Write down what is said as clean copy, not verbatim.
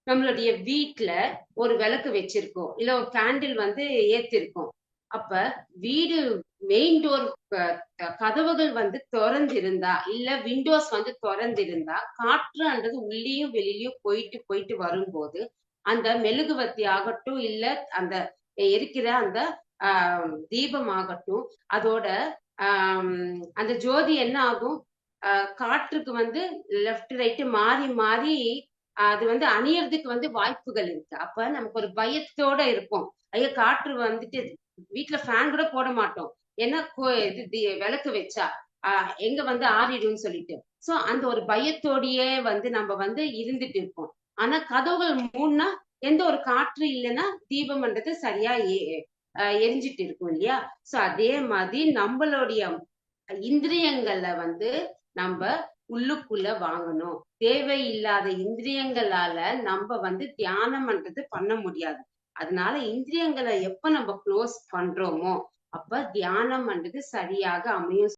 நம்மளுடைய வீட்ல ஒரு விளக்கு வச்சிருக்கோம், இல்ல ஒரு கேண்டில் ஏத்திருக்கோம். அப்ப வீடு மெயின் டோர் கதவுகள் திறந்திருந்தா, இல்ல விண்டோஸ் திறந்திருந்தா, காற்றுன்றது உள்ளேயும் வெளியிலயும் போயிட்டு போயிட்டு வரும்போது, அந்த மெழுகுவர்த்தி ஆகட்டும், இல்ல அந்த எரிக்கிற அந்த தீபம் ஆகட்டும், அதோட அந்த ஜோதி என்ன ஆகும்? காற்றுக்கு லெஃப்ட் ரைட் மாறி மாறி அது அணியறதுக்கு வாய்ப்புகள் இருக்கு. அப்ப நமக்கு ஒரு பயத்தோட இருப்போம். ஐயோ காற்று வீட்ல ஃபேன் கூட போட மாட்டோம். ஏன்னா விளக்கு வச்சா எங்க ஆறிடும்னு சொல்லிட்டு. சோ அந்த ஒரு பயத்தோடயே நம்ம இருந்துட்டு இருப்போம். ஆனா கதவுகள் மூடுனா எந்த ஒரு காற்று இல்லைன்னா தீபம்ன்றது சரியா எரிஞ்சிட்டு இருக்கும் இல்லையா? சோ அதே மாதிரி நம்மளுடைய இந்திரியங்களை நம்ம உள்ளுக்குள்ள வாங்கணும். தேவையில்லாத இந்திரியங்களால நம்ம தியானம்ன்றது பண்ண முடியாது. அதனால இந்திரியங்களை எப்ப நம்ம க்ளோஸ் பண்றோமோ அப்ப தியானம்ன்றது சரியாக அமையும்.